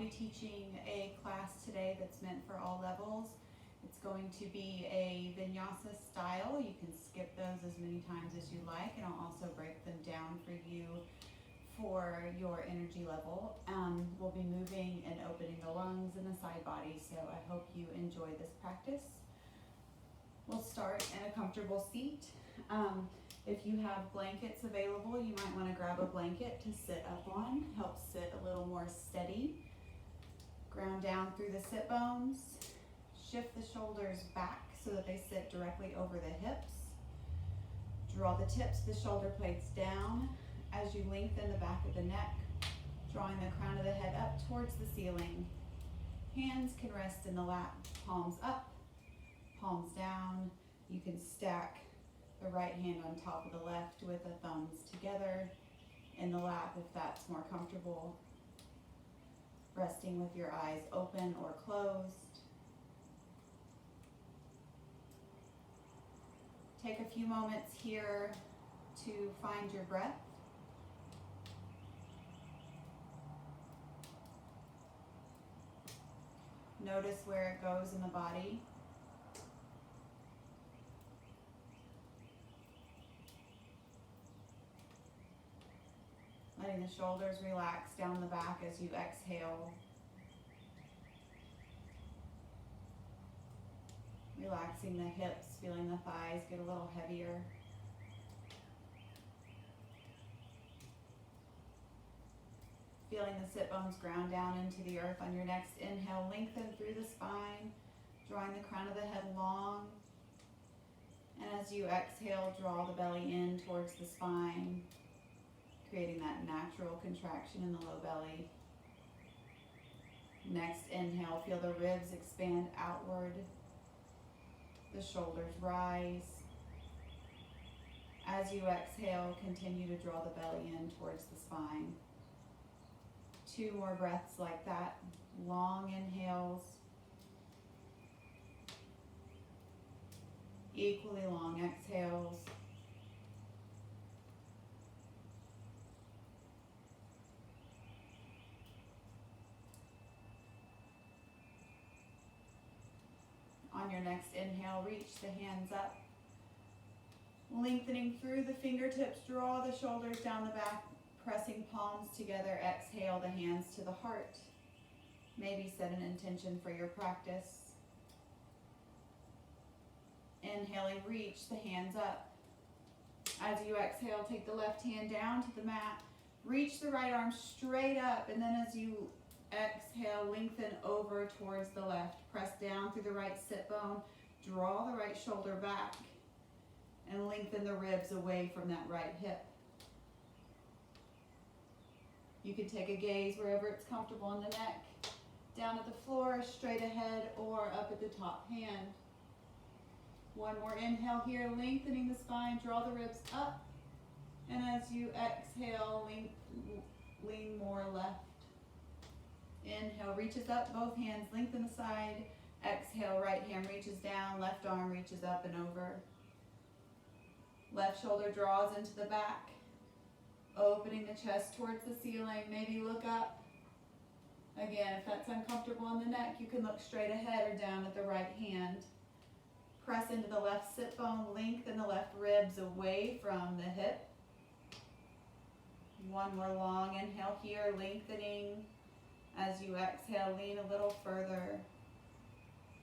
be teaching a class today that's meant for all levels. It's going to be a vinyasa style. You can skip those as many times as you like, and I'll also break them down for you for your energy level. We'll be moving and opening the lungs and the side body, so I hope you enjoy this practice. We'll start in a comfortable seat. If you have blankets available, you might want to grab a blanket to sit up on. Helps sit a little more steady. Ground down through the sit bones. Shift the shoulders back so that they sit directly over the hips. Draw the tips of the shoulder blades down as you lengthen the back of the neck, drawing the crown of the head up towards the ceiling. Hands can rest in the lap, palms up, palms down. You can stack the right hand on top of the left with the thumbs together in the lap if that's more comfortable. Resting with your eyes open or closed. Take a few moments here to find your breath. Notice where it goes in the body. Letting the shoulders relax down the back as you exhale. Relaxing the hips, feeling the thighs get a little heavier. Feeling the sit bones ground down into the earth on your next inhale. Lengthen through the spine, drawing the crown of the head long. And as you exhale, draw the belly in towards the spine, creating that natural contraction in the low belly. Next inhale, feel the ribs expand outward. The shoulders rise. As you exhale, continue to draw the belly in towards the spine. 2 more breaths like that. Long inhales. Equally long exhales. On your next inhale, reach the hands up. Lengthening through the fingertips, draw the shoulders down the back, pressing palms together. Exhale the hands to the heart. Maybe set an intention for your practice. Inhaling, reach the hands up. As you exhale, take the left hand down to the mat. Reach the right arm straight up, and then as you exhale, lengthen over towards the left. Press down through the right sit bone. Draw the right shoulder back and lengthen the ribs away from that right hip. You can take a gaze wherever it's comfortable on the neck, down at the floor, straight ahead, or up at the top hand. One more inhale here, lengthening the spine, draw the ribs up, and as you exhale, lean more left. Inhale, reaches up, both hands lengthen the side. Exhale, right hand reaches down, left arm reaches up and over. Left shoulder draws into the back, opening the chest towards the ceiling. Maybe look up. Again, if that's uncomfortable on the neck, you can look straight ahead or down at the right hand. Press into the left sit bone, lengthen the left ribs away from the hip. One more long inhale here, lengthening. As you exhale, lean a little further.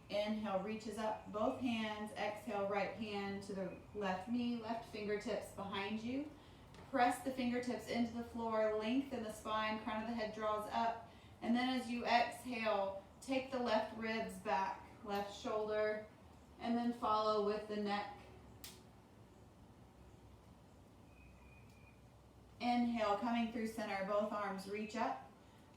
Inhale, reaches up, both hands. Exhale, right hand to the left knee, left fingertips behind you. Press the fingertips into the floor, lengthen the spine, crown of the head draws up. And then as you exhale, take the left ribs back, left shoulder, and then follow with the neck. Inhale, coming through center, both arms reach up.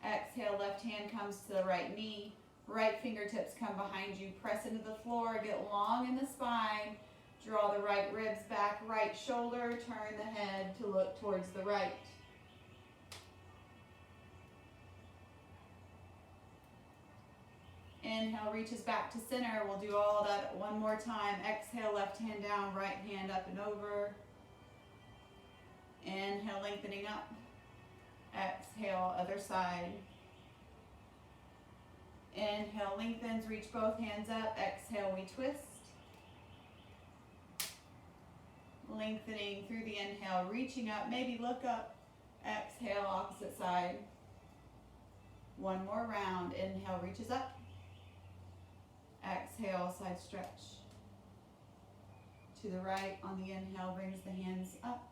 Exhale, left hand comes to the right knee. Right fingertips come behind you. Press into the floor, get long in the spine. Draw the right ribs back, right shoulder. Turn the head to look towards the right. Inhale, reaches back to center. We'll do all that one more time. Exhale, left hand down, right hand up and over. Inhale, lengthening up. Exhale, other side. Inhale, lengthens, reach both hands up. Exhale, we twist. Lengthening through the inhale, reaching up, maybe look up. Exhale, opposite side. One more round. Inhale, reaches up. Exhale, side stretch. To the right on the inhale, brings the hands up.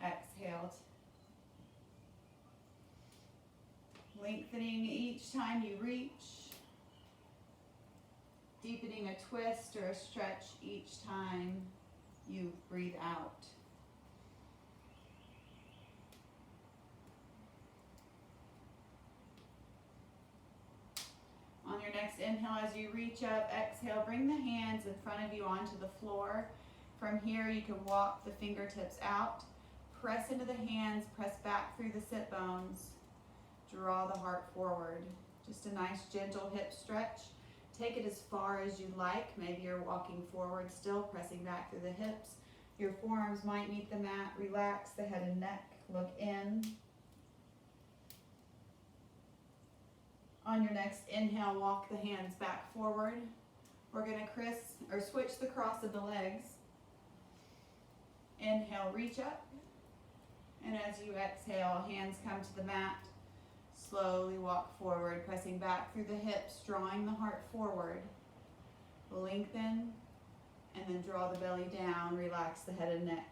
Exhale. Lengthening each time you reach. Deepening a twist or a stretch each time you breathe out. On your next inhale, as you reach up, exhale, bring the hands in front of you onto the floor. From here, you can walk the fingertips out. Press into the hands, press back through the sit bones. Draw the heart forward. Just a nice gentle hip stretch. Take it as far as you like. Maybe you're walking forward still, pressing back through the hips. Your forearms might meet the mat. Relax the head and neck. Look in. On your next inhale, walk the hands back forward. We're going to switch the cross of the legs. Inhale, reach up. And as you exhale, hands come to the mat. Slowly walk forward, pressing back through the hips, drawing the heart forward. Lengthen, and then draw the belly down. Relax the head and neck.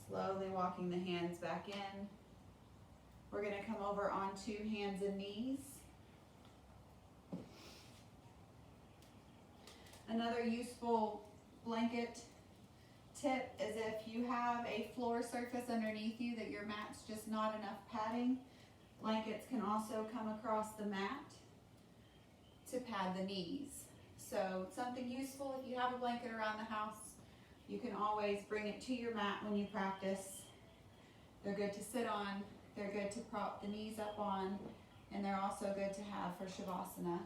Slowly walking the hands back in. We're going to come over onto hands and knees. Another useful blanket tip is if you have a floor surface underneath you that your mat's just not enough padding, blankets can also come across the mat to pad the knees. So something useful if you have a blanket around the house, you can always bring it to your mat when you practice. They're good to sit on, they're good to prop the knees up on, and they're also good to have for Shavasana.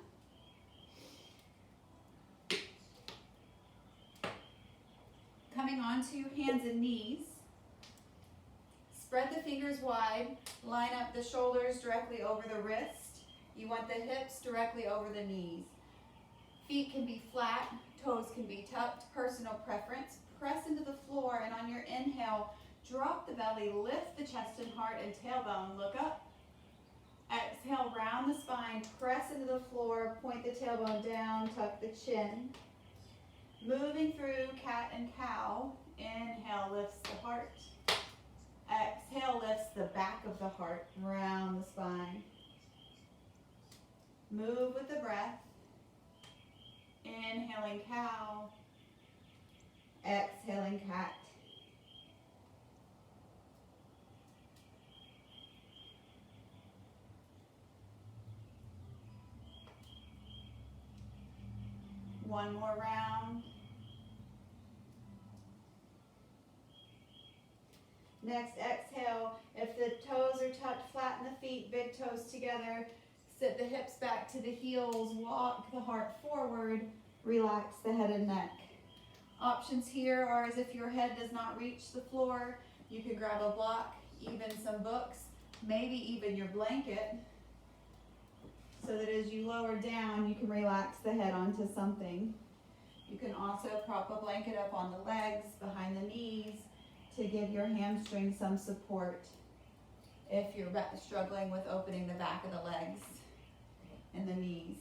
Coming onto hands and knees, spread the fingers wide, line up the shoulders directly over the wrist. You want the hips directly over the knees. Feet can be flat, toes can be tucked, personal preference. Press into the floor, and on your inhale, drop the belly, lift the chest and heart and tailbone, look up. Exhale, round the spine, press into the floor, point the tailbone down, tuck the chin. Moving through cat and cow. Inhale lifts the heart. Exhale lifts the back of the heart, round the spine. Move with the breath. Inhaling cow. Exhaling cat. One more round. Next, exhale. If the toes are tucked, flatten the feet, big toes together. Sit the hips back to the heels. Walk the heart forward. Relax the head and neck. Options here are as if your head does not reach the floor. You can grab a block, even some books, maybe even your blanket, so that as you lower down, you can relax the head onto something. You can also prop a blanket up on the legs, behind the knees, to give your hamstring some support if you're struggling with opening the back of the legs and the knees.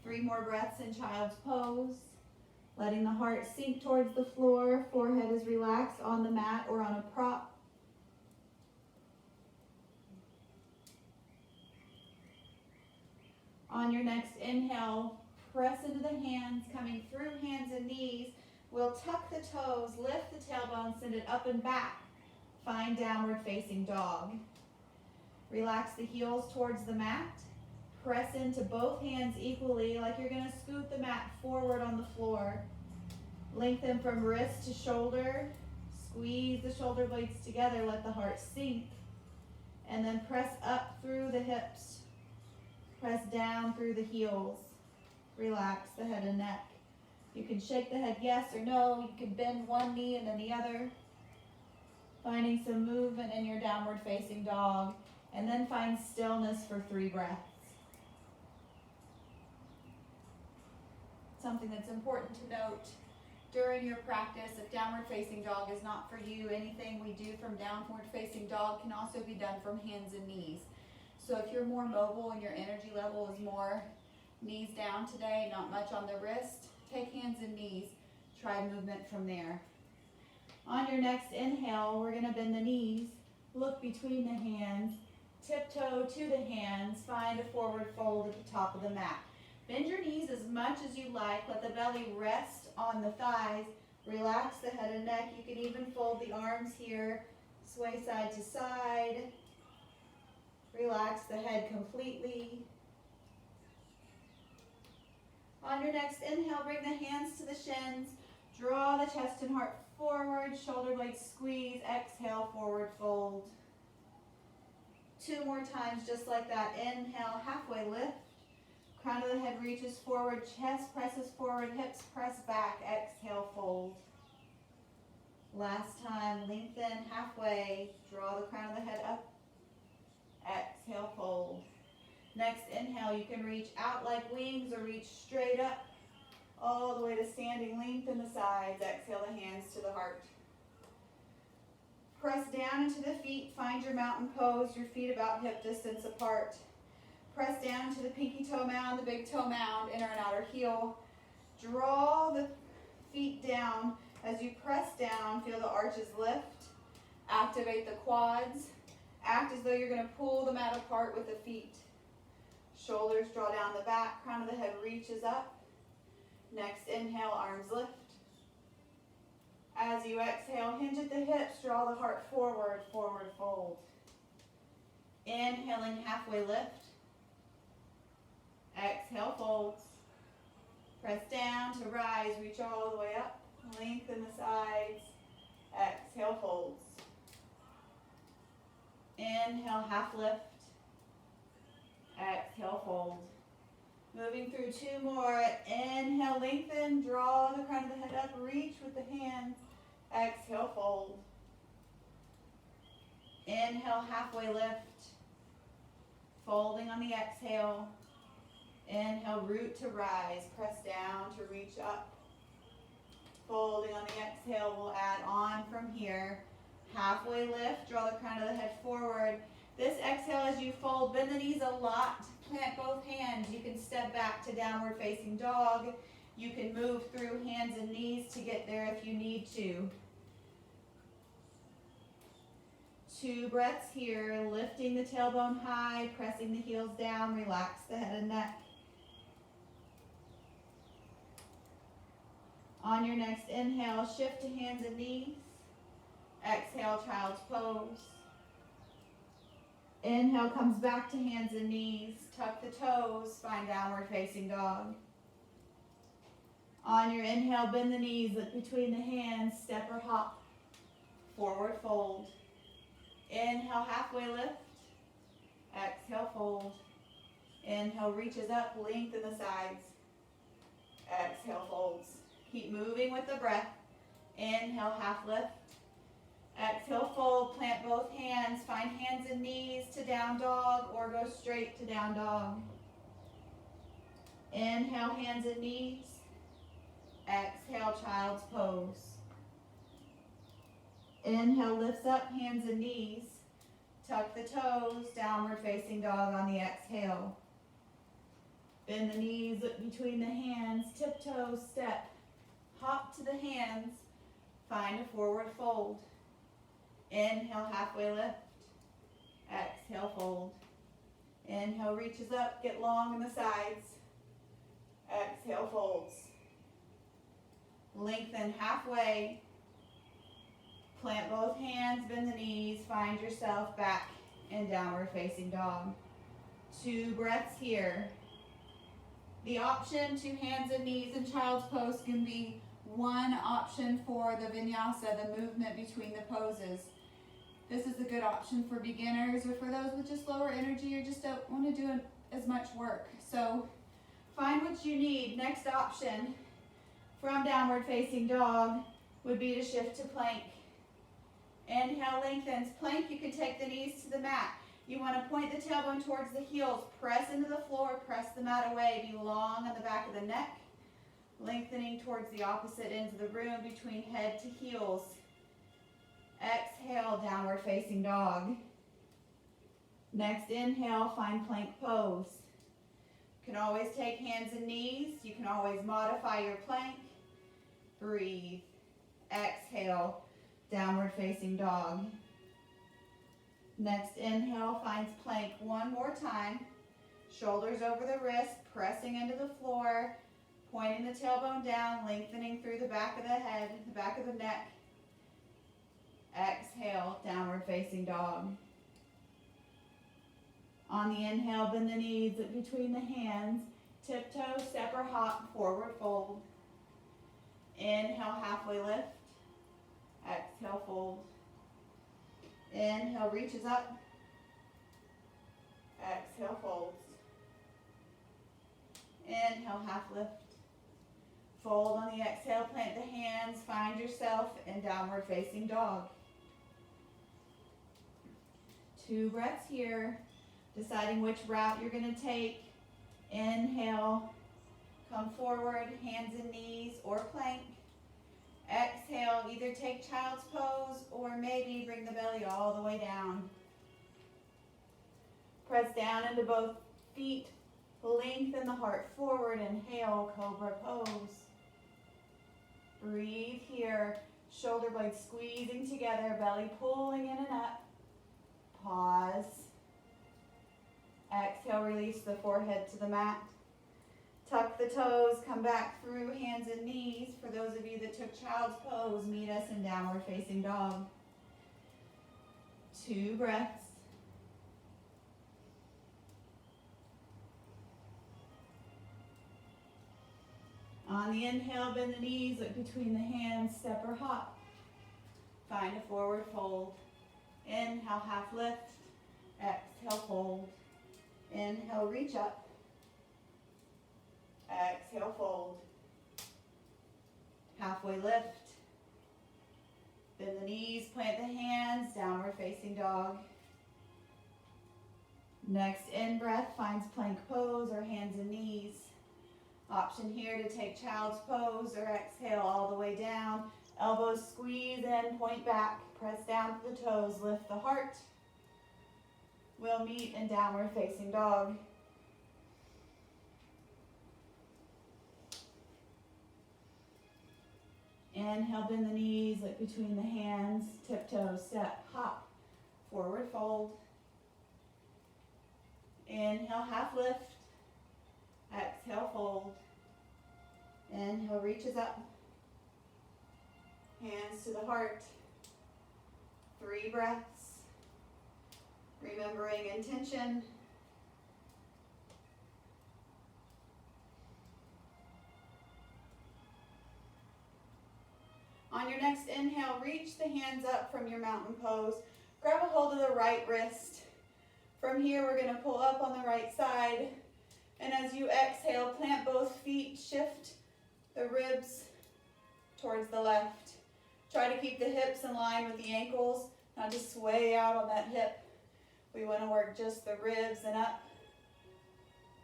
3 more breaths in child's pose, letting the heart sink towards the floor, forehead is relaxed on the mat or on a prop. On your next inhale, press into the hands, coming through hands and knees. We'll tuck the toes, lift the tailbone, send it up and back. Find downward facing dog. Relax the heels towards the mat. Press into both hands equally, like you're going to scoot the mat forward on the floor. Lengthen from wrist to shoulder. Squeeze the shoulder blades together, let the heart sink. And then press up through the hips. Press down through the heels. Relax the head and neck. You can shake the head yes or no. You can bend one knee and then the other. Finding some movement in your downward facing dog, and then find stillness for 3 breaths. Something that's important to note during your practice, if downward facing dog is not for you, anything we do from downward facing dog can also be done from hands and knees. So if you're more mobile and your energy level is more knees down today, not much on the wrist, take hands and knees. Try movement from there. On your next inhale, we're going to bend the knees, look between the hands, tiptoe to the hands, find a forward fold at the top of the mat. Bend your knees as much as you like. Let the belly rest on the thighs. Relax the head and neck. You can even fold the arms here, sway side to side. Relax the head completely. On your next inhale, bring the hands to the shins. Draw the chest and heart forward, shoulder blades squeeze. Exhale, forward fold. 2 more times just like that. Inhale, halfway lift. Crown of the head reaches forward, chest presses forward, hips press back. Exhale, fold. Last time, lengthen halfway. Draw the crown of the head up. Exhale, fold. Next inhale, you can reach out like wings or reach straight up all the way to standing. Lengthen the sides. Exhale the hands to the heart. Press down into the feet. Find your mountain pose, your feet about hip distance apart. Press down into the pinky toe mound, the big toe mound, inner and outer heel. Draw the feet down. As you press down, feel the arches lift. Activate the quads. Act as though you're going to pull the mat apart with the feet. Shoulders draw down the back, crown of the head reaches up. Next inhale, arms lift. As you exhale, hinge at the hips, draw the heart forward, forward fold. Inhaling, halfway lift. Exhale, folds. Press down to rise, reach all the way up. Lengthen the sides. Exhale, folds. Inhale, half lift. Exhale, fold. Moving through 2 more. Inhale, lengthen, draw the crown of the head up, reach with the hands. Exhale, fold. Inhale, halfway lift. Folding on the exhale. Inhale, root to rise. Press down to reach up. Folding on the exhale, we'll add on from here. Halfway lift, draw the crown of the head forward. This exhale as you fold, bend the knees a lot. Plant both hands. You can step back to downward facing dog. You can move through hands and knees to get there if you need to. 2 breaths here, lifting the tailbone high, pressing the heels down, relax the head and neck. On your next inhale, shift to hands and knees. Exhale, child's pose. Inhale comes back to hands and knees. Tuck the toes, find downward facing dog. On your inhale, bend the knees, look between the hands, step or hop. Forward fold. Inhale, halfway lift. Exhale, fold. Inhale, reaches up, lengthen the sides. Exhale, folds. Keep moving with the breath. Inhale, half lift. Exhale, fold, plant both hands. Find hands and knees to down dog or go straight to down dog. Inhale, hands and knees. Exhale, child's pose. Inhale, lifts up, hands and knees. Tuck the toes, downward facing dog on the exhale. Bend the knees, look between the hands, tiptoe, step. Hop to the hands, find a forward fold. Inhale, halfway lift. Exhale, fold. Inhale, reaches up, get long in the sides. Exhale, folds. Lengthen halfway. Plant both hands, bend the knees, find yourself back in downward facing dog. 2 breaths here. The option to hands and knees in child's pose can be one option for the vinyasa, the movement between the poses. This is a good option for beginners or for those with just lower energy or just don't want to do as much work. So find what you need. Next option from downward facing dog would be to shift to plank. Inhale, lengthens. Plank, you can take the knees to the mat. You want to point the tailbone towards the heels. Press into the floor. Press the mat away. Be long on the back of the neck. Lengthening towards the opposite ends of the room between head to heels. Exhale, downward facing dog. Next inhale, find plank pose. You can always take hands and knees. You can always modify your plank. Breathe. Exhale, downward facing dog. Next inhale finds plank one more time. Shoulders over the wrist, pressing into the floor, pointing the tailbone down, lengthening through the back of the head, the back of the neck. Exhale, downward facing dog. On the inhale, bend the knees between the hands. Tiptoe, step or hop, forward fold. Inhale, halfway lift. Exhale, fold. Inhale, reaches up. Exhale, folds. Inhale, half lift. Fold on the exhale, plant the hands, find yourself in downward facing dog. 2 breaths here, deciding which route you're going to take. Inhale, come forward, hands and knees or plank. Exhale, either take child's pose or maybe bring the belly all the way down. Press down into both feet, lengthen the heart forward, inhale, cobra pose. Breathe here, shoulder blades squeezing together, belly pulling in and up. Pause. Exhale, release the forehead to the mat. Tuck the toes, come back through hands and knees. For those of you that took child's pose, meet us in downward facing dog. 2 breaths. On the inhale, bend the knees, look between the hands, step or hop. Find a forward fold. Inhale, half lift. Exhale, fold. Inhale, reach up. Exhale, fold. Halfway lift. Bend the knees, plant the hands, downward facing dog. Next in-breath finds plank pose or hands and knees. Option here to take child's pose or exhale all the way down. Elbows squeeze in, point back, press down to the toes, lift the heart. We'll meet in downward facing dog. Inhale, bend the knees, look between the hands, tiptoe, step, hop, forward fold. Inhale, half lift. Exhale, fold. Inhale, reaches up. Hands to the heart. 3 breaths. Remembering intention. On your next inhale, reach the hands up from your mountain pose. Grab a hold of the right wrist. From here, we're going to pull up on the right side. And as you exhale, plant both feet, shift the ribs towards the left. Try to keep the hips in line with the ankles, not just sway out on that hip. We want to work just the ribs and up.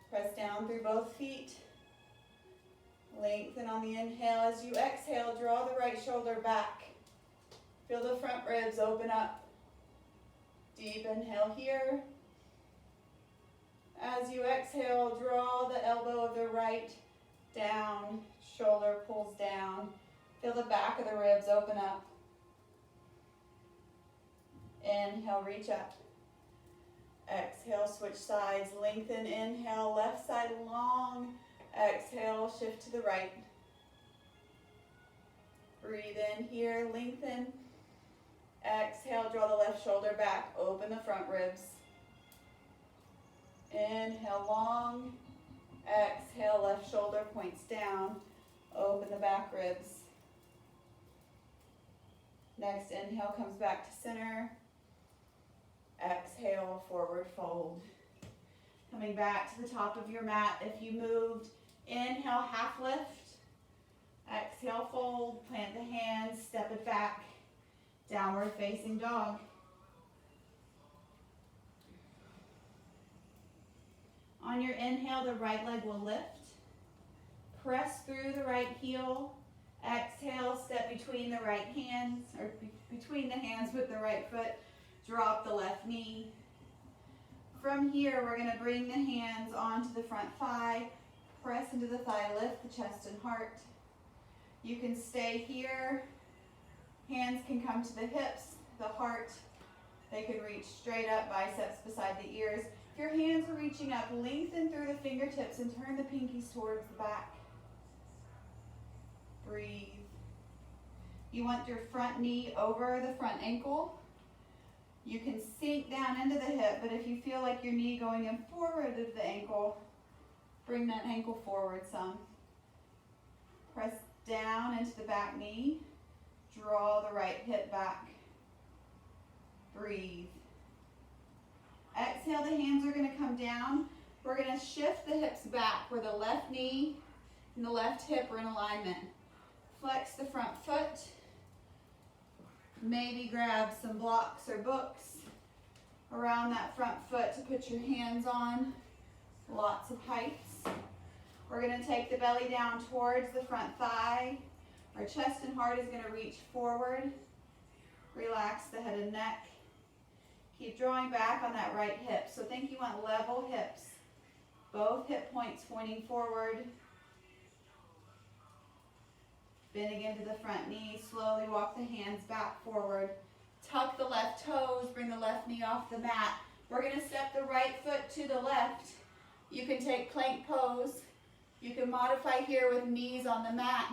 Press down through both feet. Lengthen on the inhale. As you exhale, draw the right shoulder back. Feel the front ribs open up. Deep inhale here. As you exhale, draw the elbow of the right down. Shoulder pulls down. Feel the back of the ribs open up. Inhale, reach up. Exhale, switch sides. Lengthen, inhale, left side long. Exhale, shift to the right. Breathe in here, lengthen. Exhale, draw the left shoulder back. Open the front ribs. Inhale, long. Exhale, left shoulder points down. Open the back ribs. Next inhale comes back to center. Exhale, forward fold. Coming back to the top of your mat. If you moved, inhale, half lift. Exhale, fold. Plant the hands, step it back. Downward facing dog. On your inhale, the right leg will lift. Press through the right heel. Exhale, step between the right hands, or between the hands with the right foot. Drop the left knee. From here, we're going to bring the hands onto the front thigh. Press into the thigh, lift the chest and heart. You can stay here. Hands can come to the hips, the heart. They can reach straight up, biceps beside the ears. If your hands are reaching up, lengthen through the fingertips and turn the pinkies towards the back. Breathe. You want your front knee over the front ankle. You can sink down into the hip, but if you feel like your knee going in forward of the ankle, bring that ankle forward some. Press down into the back knee. Draw the right hip back. Breathe. Exhale, the hands are going to come down. We're going to shift the hips back where the left knee and the left hip are in alignment. Flex the front foot. Maybe grab some blocks or books around that front foot to put your hands on. Lots of heights. We're going to take the belly down towards the front thigh. Our chest and heart is going to reach forward. Relax the head and neck. Keep drawing back on that right hip. So think you want level hips. Both hip points pointing forward. Bending into the front knee. Slowly walk the hands back forward. Tuck the left toes. Bring the left knee off the mat. We're going to step the right foot to the left. You can take plank pose. You can modify here with knees on the mat.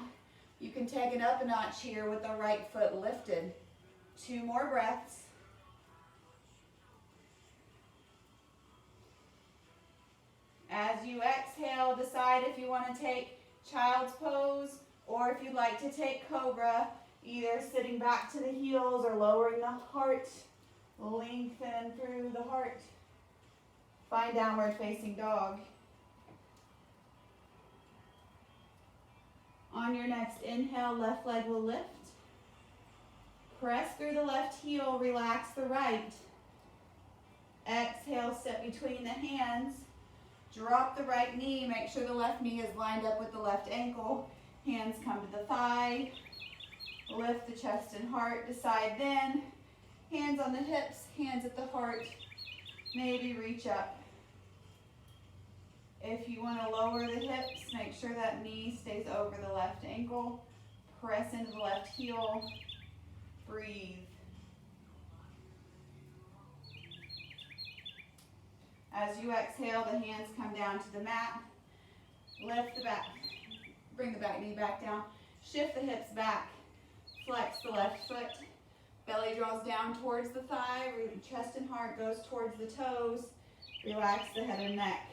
You can take it up a notch here with the right foot lifted. 2 more breaths. As you exhale, decide if you want to take child's pose or if you'd like to take cobra, either sitting back to the heels or lowering the heart. Lengthen through the heart. Find downward facing dog. On your next inhale, left leg will lift. Press through the left heel, relax the right. Exhale, step between the hands. Drop the right knee, make sure the left knee is lined up with the left ankle. Hands come to the thigh. Lift the chest and heart. Decide then, hands on the hips, hands at the heart. Maybe reach up. If you want to lower the hips, make sure that knee stays over the left ankle. Press into the left heel. Breathe. As you exhale, the hands come down to the mat. Lift the back. Bring the back knee back down. Shift the hips back. Flex the left foot. Belly draws down towards the thigh. Chest and heart goes towards the toes. Relax the head and neck.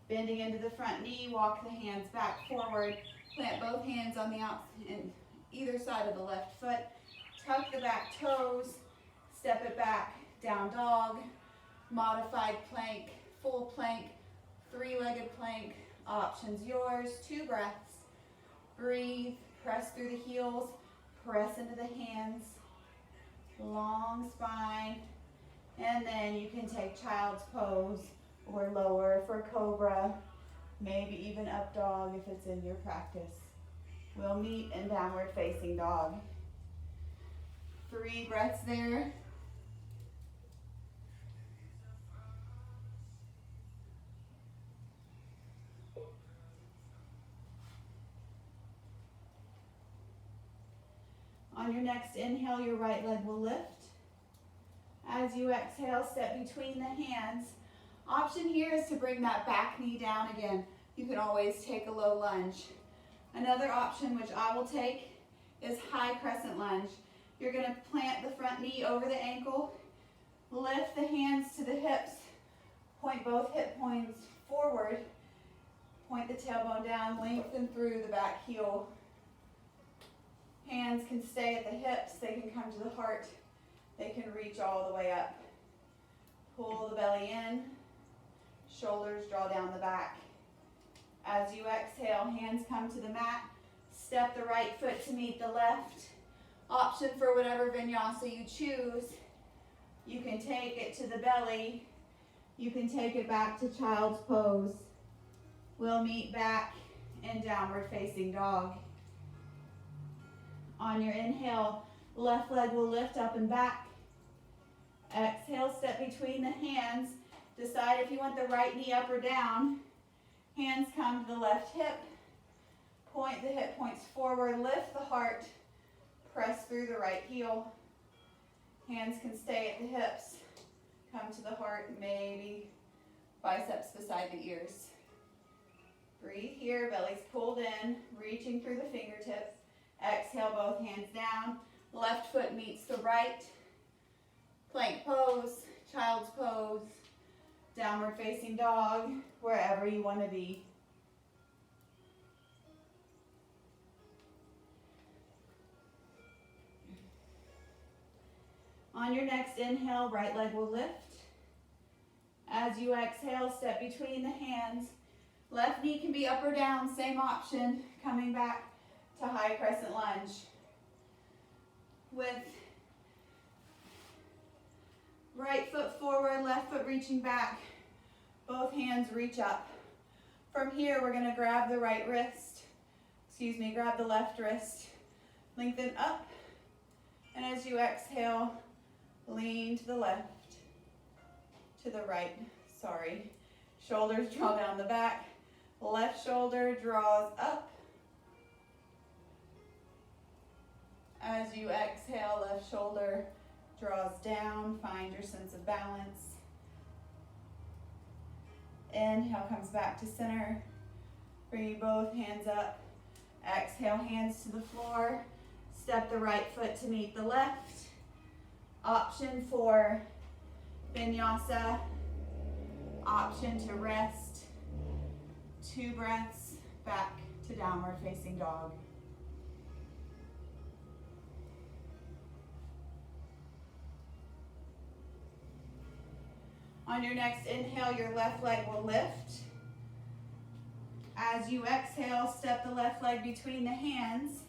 Bending into the front knee, walk the hands back forward. Plant both hands on the either side of the left foot. Tuck the back toes. Step it back. Down dog. Modified plank. Full plank. 3-legged plank. Options yours. 2 breaths. Breathe. Press through the heels. Press into the hands. Long spine. And then you can take child's pose or lower for cobra. Maybe even up dog if it's in your practice. We'll meet in downward facing dog. 3 breaths there. On your next inhale, your right leg will lift. As you exhale, step between the hands. Option here is to bring that back knee down again. You can always take a low lunge. Another option, which I will take, is high crescent lunge. You're going to plant the front knee over the ankle, lift the hands to the hips, point both hip points forward, point the tailbone down, lengthen through the back heel. Hands can stay at the hips, they can come to the heart, they can reach all the way up. Pull the belly in, shoulders draw down the back. As you exhale, hands come to the mat. Step the right foot to meet the left. Option for whatever vinyasa you choose. You can take it to the belly. You can take it back to child's pose. We'll meet back in downward facing dog. On your inhale, left leg will lift up and back. Exhale, step between the hands. Decide if you want the right knee up or down. Hands come to the left hip. Point the hip points forward, lift the heart. Press through the right heel. Hands can stay at the hips. Come to the heart, maybe biceps beside the ears. Breathe here, belly's pulled in, reaching through the fingertips. Exhale, both hands down. Left foot meets the right. Plank pose, child's pose, downward facing dog, wherever you want to be. On your next inhale, right leg will lift. As you exhale, step between the hands. Left knee can be up or down, same option. Coming back to high crescent lunge. With right foot forward, left foot reaching back. Both hands reach up. From here, we're gonna grab the right wrist. Grab the left wrist. Lengthen up. And as you exhale, lean to the left, to the right, Shoulders draw down the back. Left shoulder draws up. As you exhale, left shoulder draws down. Find your sense of balance. Inhale comes back to center. Bring both hands up. Exhale, hands to the floor. Step the right foot to meet the left. Option for vinyasa. Option to rest. 2 breaths back to downward facing dog. On your next inhale, your left leg will lift. As you exhale, step the left leg between the hands.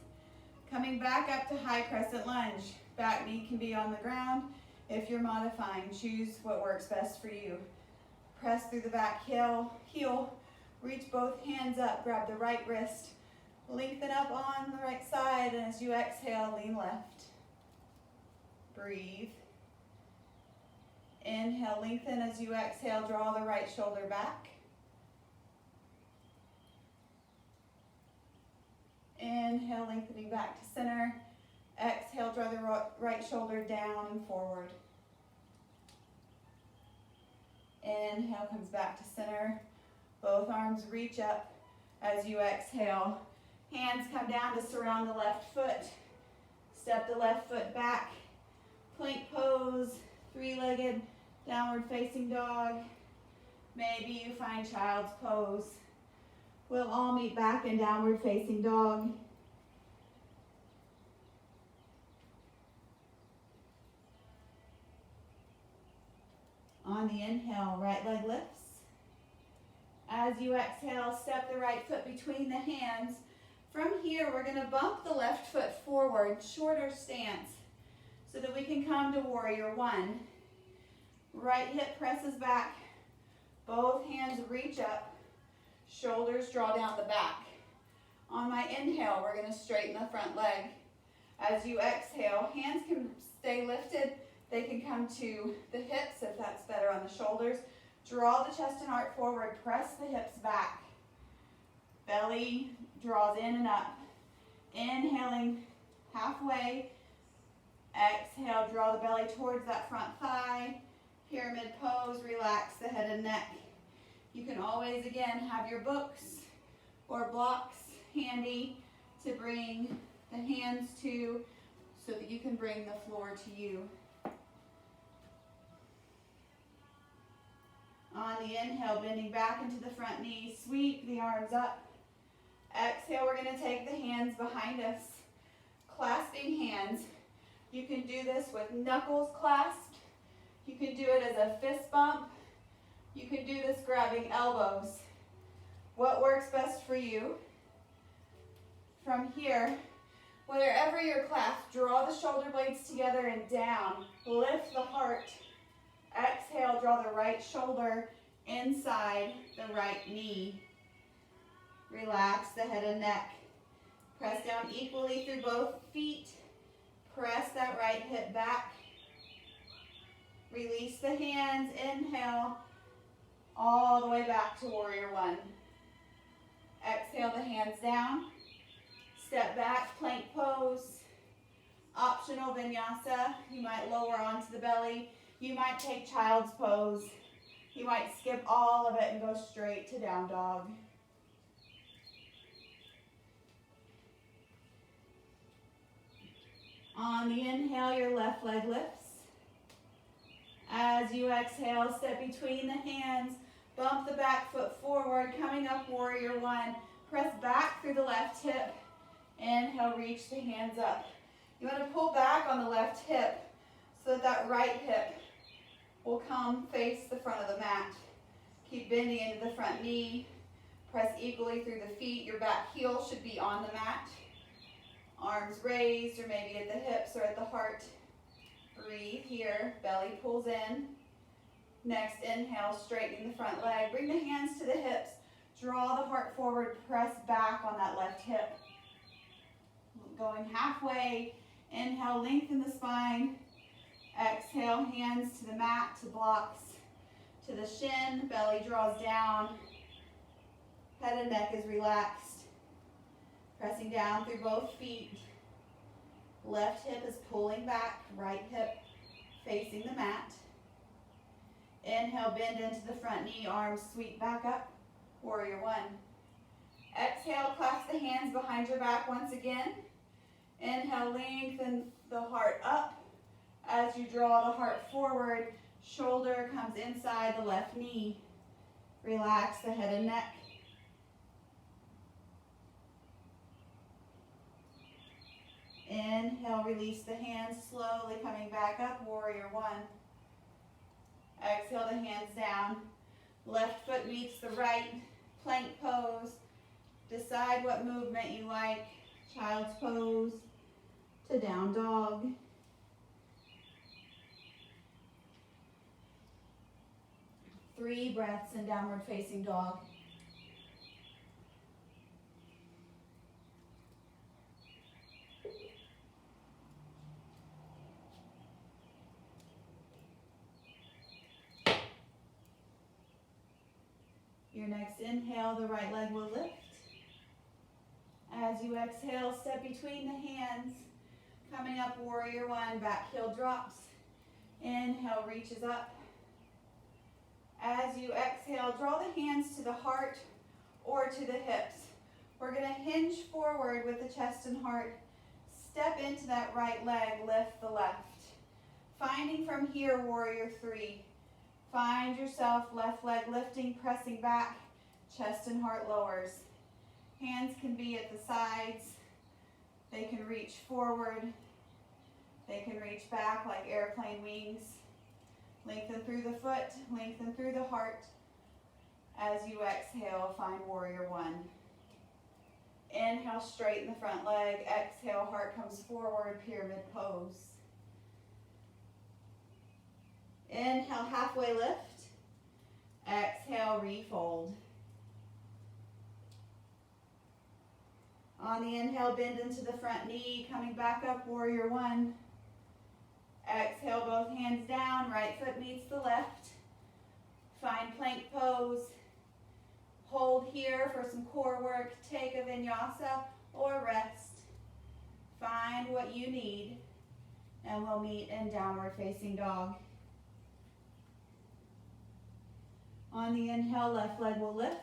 Coming back up to high crescent lunge. Back knee can be on the ground. If you're modifying, choose what works best for you. Press through the back heel. Reach both hands up, grab the right wrist. Lengthen up on the right side, and as you exhale, lean left. Breathe. Inhale, lengthen. As you exhale, draw the right shoulder back. Inhale, lengthening back to center. Exhale, draw the right shoulder down and forward. Inhale, comes back to center. Both arms reach up. As you exhale, hands come down to surround the left foot. Step the left foot back. Plank pose, 3-legged, downward facing dog. Maybe you find child's pose. We'll all meet back in downward facing dog. On the inhale, right leg lifts. As you exhale, step the right foot between the hands. From here, we're gonna bump the left foot forward, shorter stance, so that we can come to warrior 1. Right hip presses back. Both hands reach up. Shoulders draw down the back. On my inhale, we're gonna straighten the front leg. As you exhale, hands can stay lifted. They can come to the hips if that's better on the shoulders. Draw the chest and heart forward, press the hips back. Belly draws in and up. Inhaling halfway. Exhale, draw the belly towards that front thigh. Pyramid pose, relax the head and neck. You can always, again, have your books or blocks handy to bring the hands to so that you can bring the floor to you. On the inhale, bending back into the front knee, sweep the arms up. Exhale, we're going to take the hands behind us, clasping hands. You can do this with knuckles clasped. You can do it as a fist bump. You can do this grabbing elbows. what works best for you. From here, wherever you're clasped, draw the shoulder blades together and down. Lift the heart. Exhale, draw the right shoulder inside the right knee. Relax the head and neck. Press down equally through both feet. Press that right hip back. Release the hands. Inhale all the way back to warrior one. Exhale the hands down. Step back, plank pose. Optional vinyasa. You might lower onto the belly. You might take child's pose. You might skip all of it and go straight to down dog. On the inhale, your left leg lifts. As you exhale, step between the hands. Bump the back foot forward, coming up warrior one. Press back through the left hip. Inhale, reach the hands up. You want to pull back on the left hip so that that right hip will come face the front of the mat. Keep bending into the front knee. Press equally through the feet. Your back heel should be on the mat. Arms raised, or maybe at the hips or at the heart. Breathe here. Belly pulls in. Next, inhale, straighten the front leg. Bring the hands to the hips. Draw the heart forward. Press back on that left hip. Going halfway. Inhale, lengthen the spine. Exhale, hands to the mat, to blocks, to the shin. Belly draws down. Head and neck is relaxed. Pressing down through both feet. Left hip is pulling back. Right hip facing the mat. Inhale, bend into the front knee. Arms sweep back up. Warrior one. Exhale, clasp the hands behind your back once again. Inhale, lengthen the heart up. As you draw the heart forward, shoulder comes inside the left knee. Relax the head and neck. Inhale, release the hands, slowly coming back up, warrior one. Exhale the hands down. Left foot meets the right, plank pose. Decide what movement you like. Child's pose to down dog. Three breaths in downward facing dog. Your next inhale, the right leg will lift. As you exhale, step between the hands. Coming up, warrior one, back heel drops. Inhale, reaches up. As you exhale, draw the hands to the heart or to the hips. We're going to hinge forward with the chest and heart. Step into that right leg, lift the left. Finding from here, warrior three. Find yourself, left leg lifting, pressing back, chest and heart lowers. Hands can be at the sides. They can reach forward. They can reach back like airplane wings. Lengthen through the foot, lengthen through the heart. As you exhale, find warrior one. Inhale, straighten the front leg. Exhale, heart comes forward, pyramid pose. Inhale, halfway lift. Exhale, refold. On the inhale, bend into the front knee, coming back up, warrior one. Exhale, both hands down, right foot meets the left. Find plank pose. Hold here for some core work. Take a vinyasa or rest. Find what you need, and we'll meet in downward facing dog. On the inhale, left leg will lift.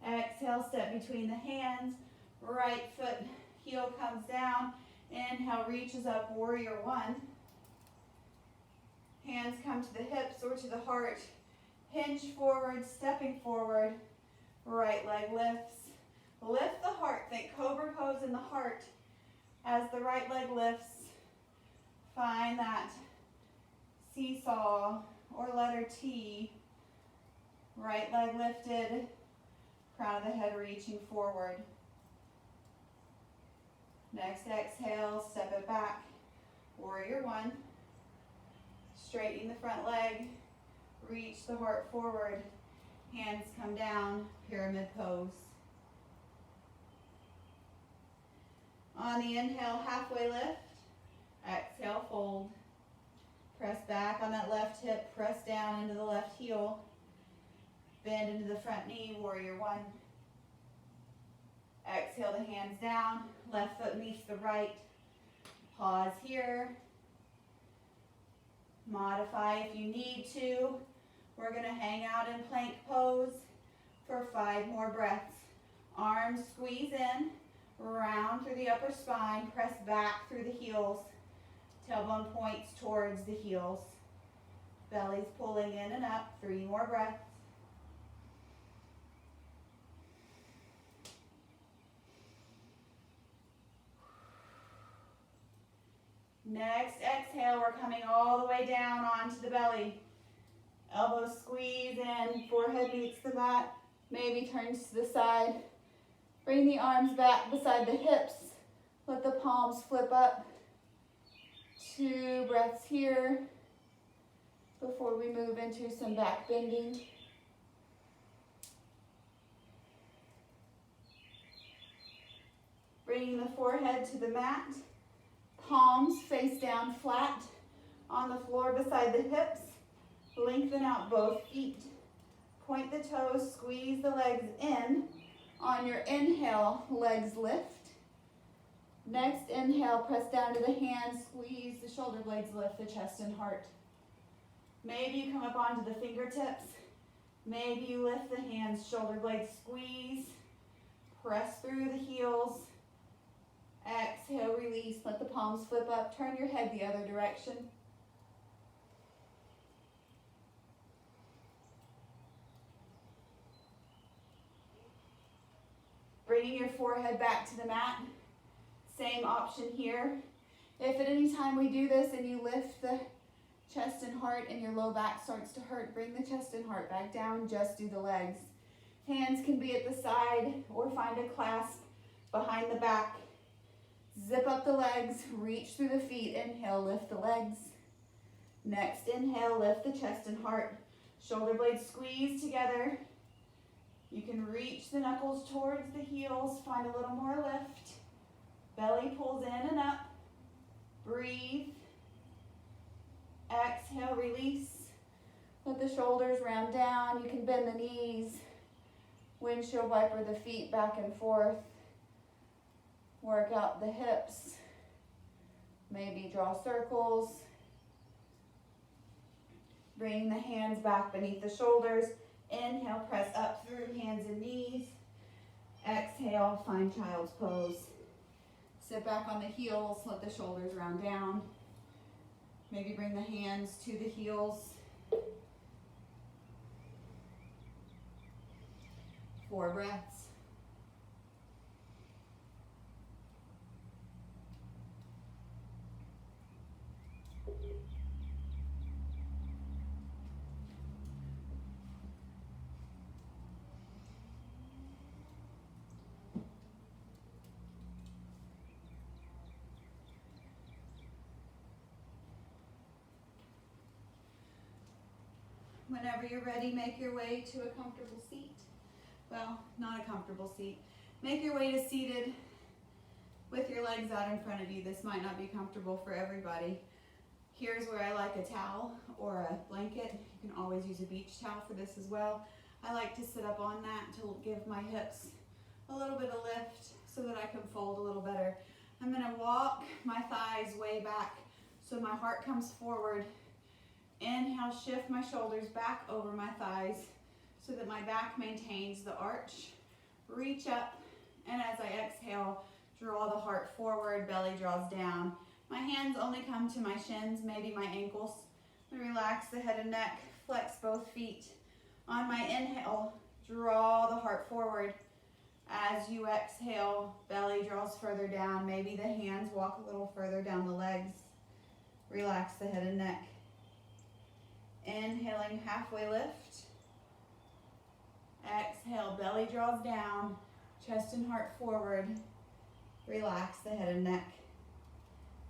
Exhale, step between the hands. Right foot, heel comes down. Inhale, reaches up, warrior one. Hands come to the hips or to the heart. Hinge forward, stepping forward. Right leg lifts. Lift the heart, think cobra pose in the heart. As the right leg lifts, find that seesaw or letter T. Right leg lifted, Crown of the head reaching forward. Next exhale, step it back. Warrior one. Straighten the front leg. Reach the heart forward. Hands come down, pyramid pose. On the inhale, halfway lift. Exhale, fold. Press back on that left hip, press down into the left heel. Bend into the front knee, warrior one. Exhale the hands down, left foot meets the right. Pause here. Modify if you need to. We're gonna hang out in plank pose for 5 more breaths. Arms squeeze in, round through the upper spine, press back through the heels. Tailbone points towards the heels. Belly's pulling in and up. 3 more breaths. Next exhale, we're coming all the way down onto the belly. Elbows squeeze in, forehead meets the mat, maybe turns to the side. Bring the arms back beside the hips. Let the palms flip up. 2 breaths here before we move into some back bending. Bringing the forehead to the mat. Palms face down flat on the floor beside the hips. Lengthen out both feet. Point the toes, squeeze the legs in. On your inhale, legs lift. Next inhale, press down to the hands, squeeze the shoulder blades, lift the chest and heart. Maybe you come up onto the fingertips. Maybe you lift the hands, shoulder blades, squeeze. Press through the heels. Exhale, release, let the palms flip up. Turn your head the other direction. Bringing your forehead back to the mat. Same option here. If at any time we do this and you lift the chest and heart and your low back starts to hurt, bring the chest and heart back down, just do the legs. Hands can be at the side or find a clasp behind the back. Zip up the legs, reach through the feet. Inhale, lift the legs. Next inhale, lift the chest and heart. Shoulder blades squeeze together. You can reach the knuckles towards the heels, find a little more lift. Belly pulls in and up. Breathe. Exhale, release. Let the shoulders round down. You can bend the knees. Windshield wiper the feet back and forth. Work out the hips. Maybe draw circles. Bring the hands back beneath the shoulders. Inhale, press up through hands and knees. Exhale, find child's pose. Sit back on the heels, let the shoulders round down. Maybe bring the hands to the heels. 4 breaths. Whenever you're ready, make your way to a comfortable seat. Well, not a comfortable seat. Make your way to seated with your legs out in front of you. This might not be comfortable for everybody. Here's where I like a towel or a blanket. You can always use a beach towel for this as well. I like to sit up on that to give my hips a little bit of lift so that I can fold a little better. I'm gonna walk my thighs way back so my heart comes forward. Inhale, shift my shoulders back over my thighs so that my back maintains the arch. Reach up, and as I exhale, draw the heart forward, belly draws down. My hands only come to my shins, maybe my ankles. Relax the head and neck, flex both feet. On my inhale, draw the heart forward. As you exhale, belly draws further down. Maybe the hands walk a little further down the legs. Relax the head and neck. Inhaling, halfway lift. Exhale, belly draws down, chest and heart forward. Relax the head and neck.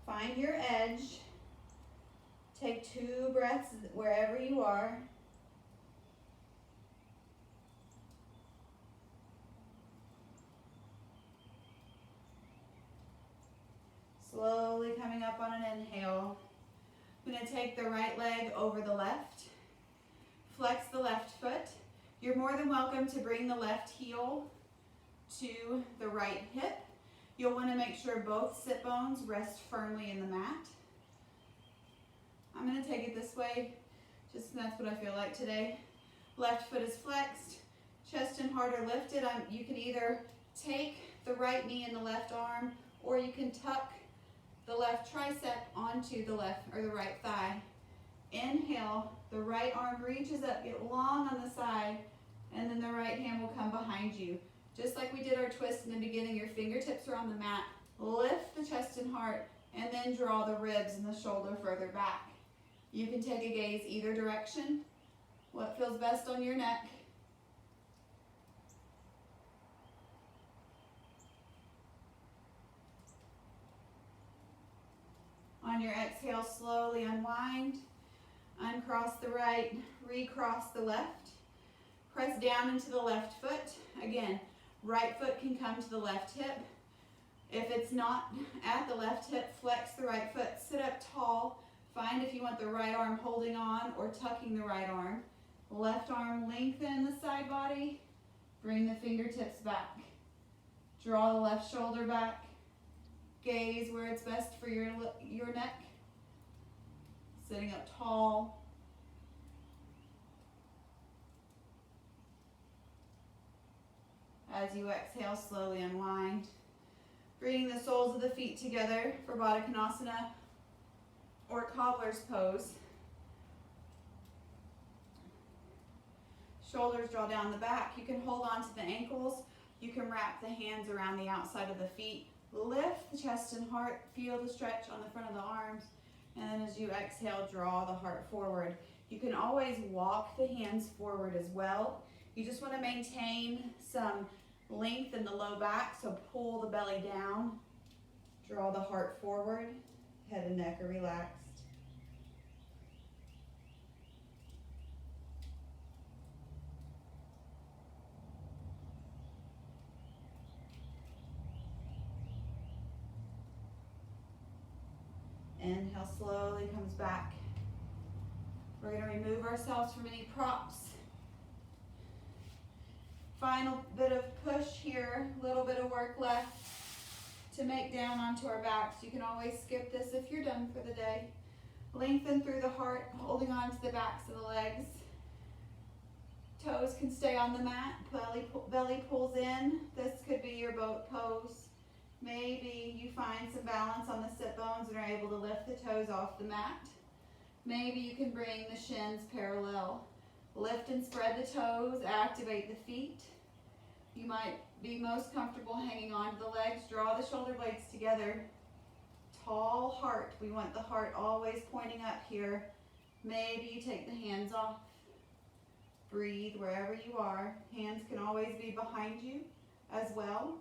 Find your edge. Take 2 breaths wherever you are. Slowly coming up on an inhale. I'm going to take the right leg over the left. Flex the left foot. You're more than welcome to bring the left heel to the right hip. You'll want to make sure both sit bones rest firmly in the mat. I'm going to take it this way, just that's what I feel like today. Left foot is flexed, chest and heart are lifted. You can either take the right knee in the left arm, or you can tuck the left tricep onto the left or the right thigh. Inhale, the right arm reaches up, get long on the side, and then the right hand will come behind you. Just like we did our twist in the beginning, your fingertips are on the mat. Lift the chest and heart, and then draw the ribs and the shoulder further back. You can take a gaze either direction, what feels best on your neck. On your exhale, slowly unwind, uncross the right, recross the left. Press down into the left foot. Again, right foot can come to the left hip. If it's not at the left hip, flex the right foot, sit up tall. Find if you want the right arm holding on or tucking the right arm. Left arm, lengthen the side body. Bring the fingertips back. Draw the left shoulder back. Gaze where it's best for your neck. Sitting up tall. As you exhale, slowly unwind. Bringing the soles of the feet together for Baddha Konasana or Cobblers pose. Shoulders draw down the back. You can hold on to the ankles. You can wrap the hands around the outside of the feet. Lift the chest and heart. Feel the stretch on the front of the arms. And then as you exhale, draw the heart forward. You can always walk the hands forward as well. You just want to maintain some length in the low back, so pull the belly down. Draw the heart forward. Head and neck are relaxed. Inhale, slowly comes back. We're going to remove ourselves from any props. Final bit of push here, a little bit of work left to make down onto our backs. You can always skip this if you're done for the day. Lengthen through the heart, holding on to the backs of the legs. Toes can stay on the mat, belly pulls in. This could be your boat pose. Maybe you find some balance on the sit bones and are able to lift the toes off the mat. Maybe you can bring the shins parallel. Lift and spread the toes, activate the feet. You might be most comfortable hanging on to the legs. Draw the shoulder blades together. Tall heart. We want the heart always pointing up here. Maybe you take the hands off. Breathe wherever you are. Hands can always be behind you as well.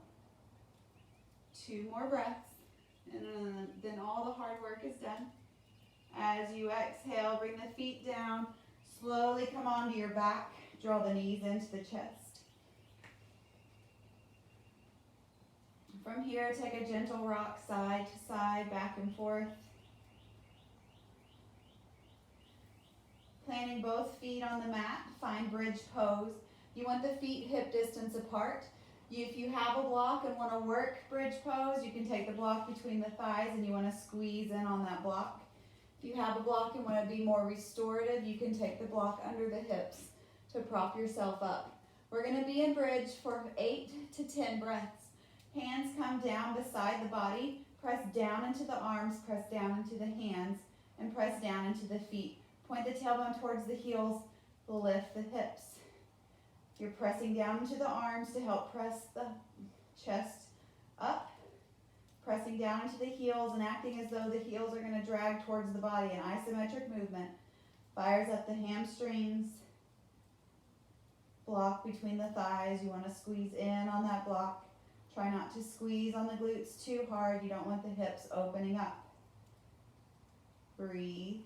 2 more breaths, and then all the hard work is done. As you exhale, bring the feet down. Slowly come onto your back. Draw the knees into the chest. From here, take a gentle rock side to side, back and forth. Planting both feet on the mat, find bridge pose. You want the feet hip distance apart. If you have a block and want to work bridge pose, you can take the block between the thighs and you want to squeeze in on that block. If you have a block and want to be more restorative, you can take the block under the hips to prop yourself up. We're going to be in bridge for 8 to 10 breaths. Hands come down beside the body. Press down into the arms, press down into the hands, and press down into the feet. Point the tailbone towards the heels, lift the hips. You're pressing down into the arms to help press the chest up. Pressing down into the heels and acting as though the heels are going to drag towards the body. An isometric movement. Fires up the hamstrings. block between the thighs. You want to squeeze in on that block. Try not to squeeze on the glutes too hard. You don't want the hips opening up. Breathe.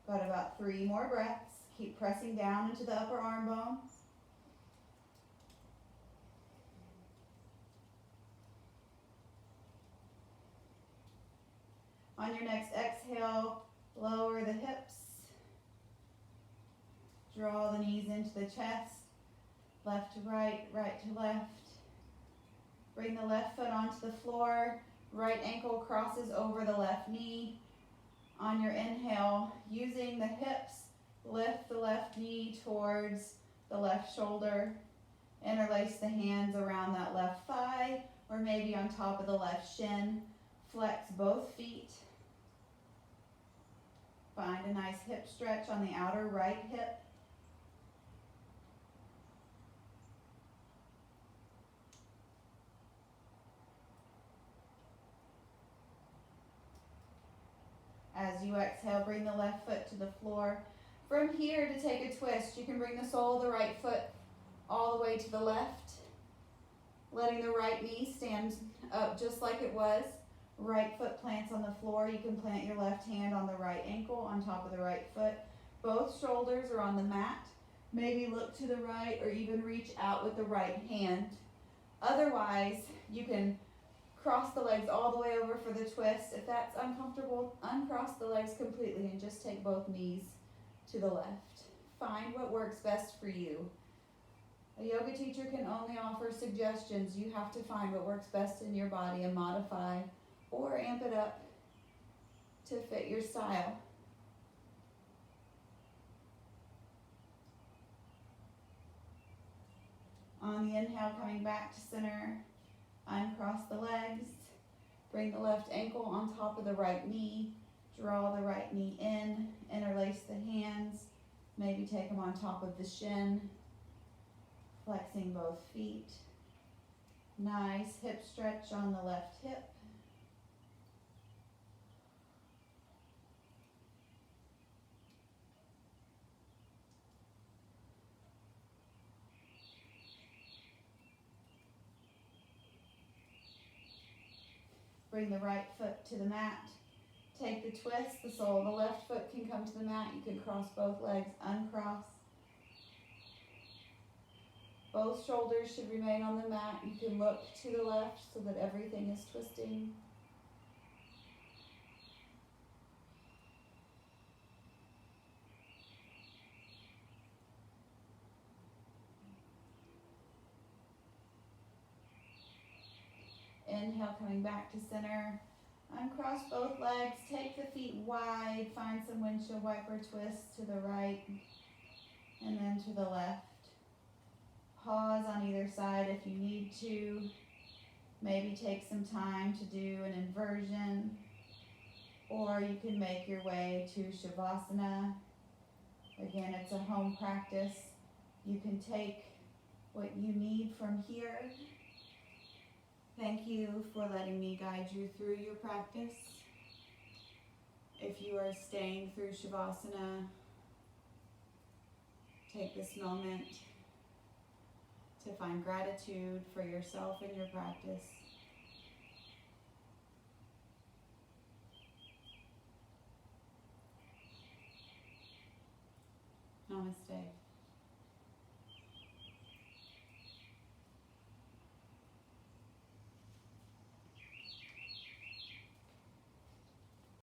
Got about 3 more breaths. Keep pressing down into the upper arm bones. On your next exhale, lower the hips. Draw the knees into the chest. Left to right, right to left. Bring the left foot onto the floor. Right ankle crosses over the left knee. On your inhale, using the hips, lift the left knee towards the left shoulder. Interlace the hands around that left thigh or maybe on top of the left shin. Flex both feet. Find a nice hip stretch on the outer right hip. As you exhale, bring the left foot to the floor. From here, to take a twist, you can bring the sole of the right foot all the way to the left, letting the right knee stand up just like it was. Right foot plants on the floor. You can plant your left hand on the right ankle on top of the right foot. Both shoulders are on the mat. Maybe look to the right or even reach out with the right hand. Otherwise, you can cross the legs all the way over for the twist. If that's uncomfortable, uncross the legs completely and just take both knees to the left. Find what works best for you. A yoga teacher can only offer suggestions. You have to find what works best in your body and modify or amp it up to fit your style. On the inhale, coming back to center, uncross the legs, bring the left ankle on top of the right knee, draw the right knee in, interlace the hands, maybe take them on top of the shin, flexing both feet. Nice hip stretch on the left hip. Bring the right foot to the mat. Take the twist. The sole of the left foot can come to the mat. You can cross both legs, uncross. Both shoulders should remain on the mat. You can look to the left so that everything is twisting. Inhale, coming back to center. Uncross both legs, take the feet wide, find some windshield wiper twists to the right and then to the left. Pause on either side if you need to. Maybe take some time to do an inversion, or you can make your way to Shavasana. Again, it's a home practice. You can take what you need from here. Thank you for letting me guide you through your practice. If you are staying through Shavasana, take this moment to find gratitude for yourself and your practice. Namaste.